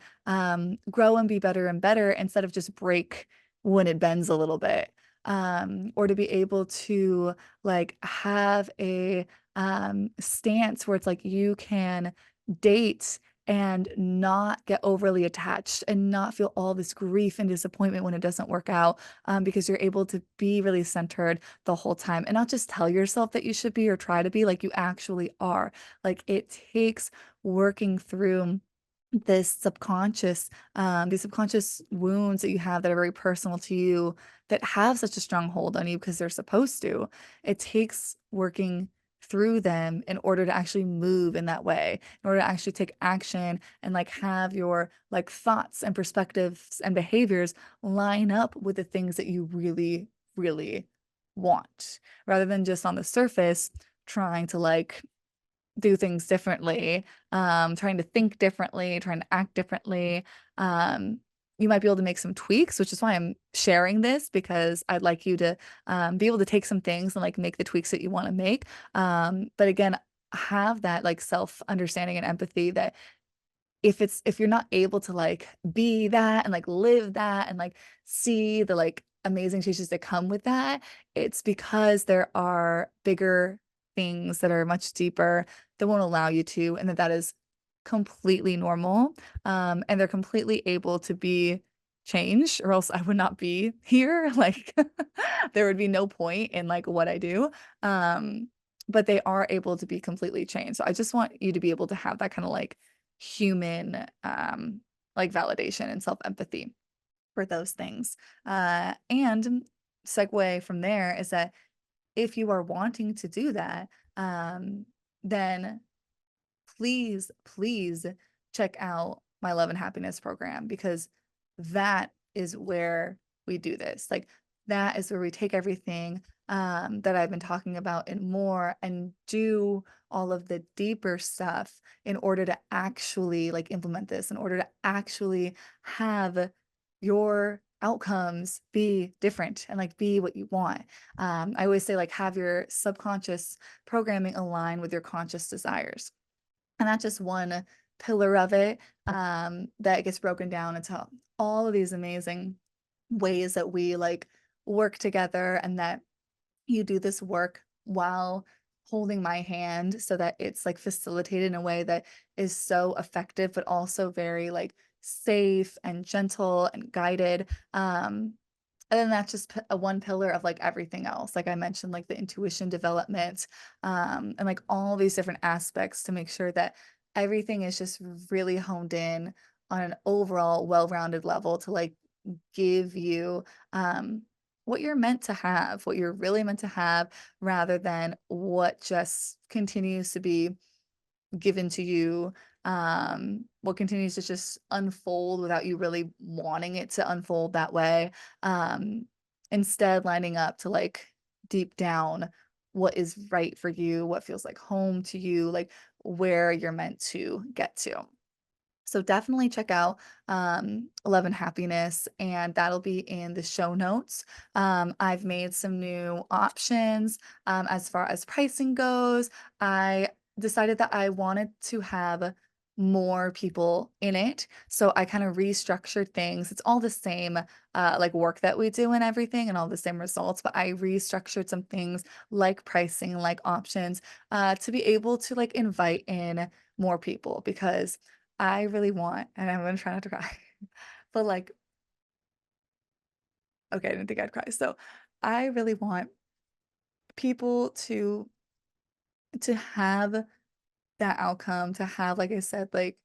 grow and be better and better instead of just break when it bends a little bit, or to be able to, like, have a stance where it's like you can date and not get overly attached and not feel all this grief and disappointment when it doesn't work out, because you're able to be really centered the whole time and not just tell yourself that you should be or try to be like you actually are. Like it takes working through these subconscious wounds that you have that are very personal to you that have such a strong hold on you because they're supposed to. It takes working through them in order to actually move in that way, in order to actually take action and like have your like thoughts and perspectives and behaviors line up with the things that you really, really want, rather than just on the surface trying to like do things differently, trying to think differently, trying to act differently. Um, you might be able to make some tweaks, which is why I'm sharing this because I'd like you to be able to take some things and like make the tweaks that you want to make. But again, have that like self understanding and empathy that if you're not able to like be that and like live that and like see the like amazing changes that come with that, it's because there are bigger things that are much deeper that won't allow you to, and that is completely normal. And they're completely able to be changed, or else I would not be here. Like there would be no point in like what I do. Um, but they are able to be completely changed. So I just want you to be able to have that kind of like human like validation and self-empathy for those things. And segue from there is that if you are wanting to do that, then please check out my Love and Happiness program because that is where we do this. Like that is where we take everything that I've been talking about and more and do all of the deeper stuff in order to actually like implement this, in order to actually have your outcomes be different and like be what you want. I always say like have your subconscious programming align with your conscious desires. And that's just one pillar of it, that gets broken down into all of these amazing ways that we, like, work together and that you do this work while holding my hand so that it's, like, facilitated in a way that is so effective, but also very, like, safe and gentle and guided, And then that's just a one pillar of like everything else. Like I mentioned, like the intuition development, and like all these different aspects to make sure that everything is just really honed in on an overall well-rounded level to like give you what you're meant to have, what you're really meant to have, rather than what just continues to be given to you, what continues to just unfold without you really wanting it to unfold that way. Um, Instead lining up to like deep down what is right for you, what feels like home to you, like where you're meant to get to. So definitely check out Love and Happiness, and that'll be in the show notes. I've made some new options as far as pricing goes. I decided that I wanted to have more people in it. So I kind of restructured things. It's all the same like work that we do and everything and all the same results, but I restructured some things like pricing, like options, to be able to like invite in more people because I really want, and I'm gonna try not to cry, but like, okay, I didn't think I'd cry. So I really want people to have that outcome, to have, like I said, like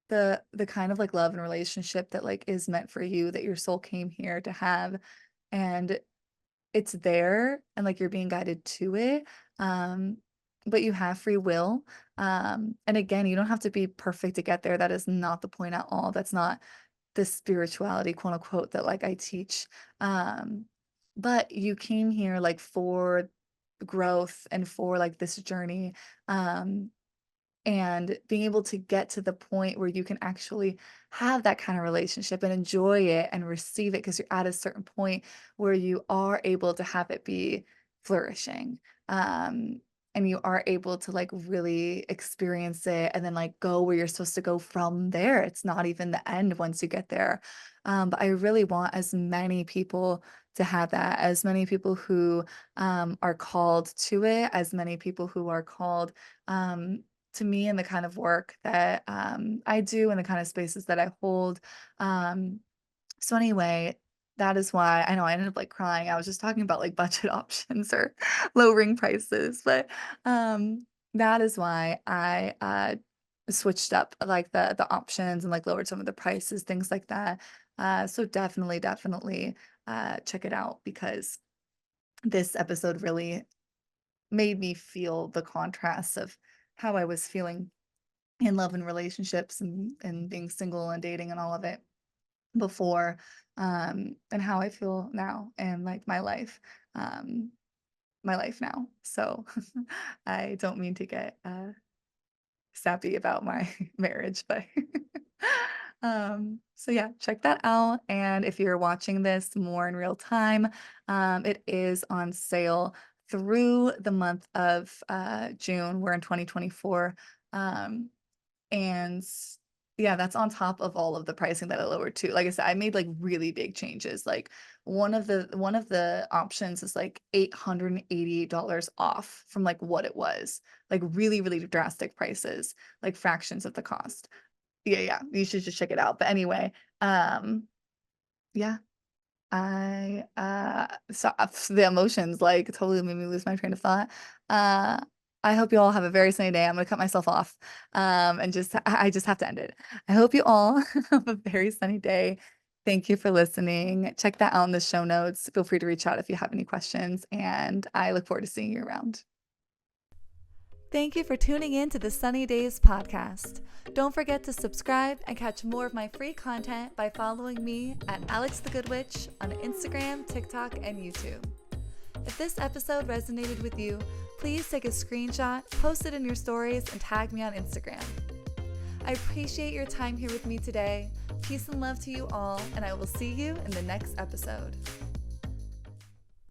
the kind of like love and relationship that like is meant for you, that your soul came here to have, and it's there, and like you're being guided to it. Um, but you have free will. And again, you don't have to be perfect to get there. That is not the point at all. That's not the spirituality, quote unquote, that like I teach. Um, but you came here like for growth and for like this journey. Um, and being able to get to the point where you can actually have that kind of relationship and enjoy it and receive it because you're at a certain point where you are able to have it be flourishing. Um, and you are able to like really experience it and then like go where you're supposed to go from there. It's not even the end once you get there. But I really want as many people to have that, as many people who are called to it, as many people who are called um, to me and the kind of work that I do and the kind of spaces that I hold. Um, so anyway, that is why I know I ended up like crying. I was just talking about like budget options or lowering prices, but that is why I switched up like the options and like lowered some of the prices, things like that. So definitely check it out because this episode really made me feel the contrast of how I was feeling in love and relationships and being single and dating and all of it before, and how I feel now and like my life now. So I don't mean to get sappy about my marriage, but so yeah, check that out. And if you're watching this more in real time, it is on sale through the month of June. We're in 2024. Um, and yeah, that's on top of all of the pricing that I lowered too. Like I said, I made like really big changes. Like one of the options is like $888 off from like what it was. Like really, really drastic prices, like fractions of the cost. Yeah, yeah. You should just check it out. But anyway, um, yeah, so the emotions like totally made me lose my train of thought. Uh, I hope you all have a very sunny day. I'm gonna cut myself off, and I just have to end it. I hope you all have a very sunny day. Thank you for listening. Check that out in the show notes. Feel free to reach out if you have any questions, and I look forward to seeing you around. Thank you for tuning in to the Sunny Days podcast. Don't forget to subscribe and catch more of my free content by following me at Alex the Good Witch on Instagram, TikTok, and YouTube. If this episode resonated with you, please take a screenshot, post it in your stories, and tag me on Instagram. I appreciate your time here with me today. Peace and love to you all, and I will see you in the next episode.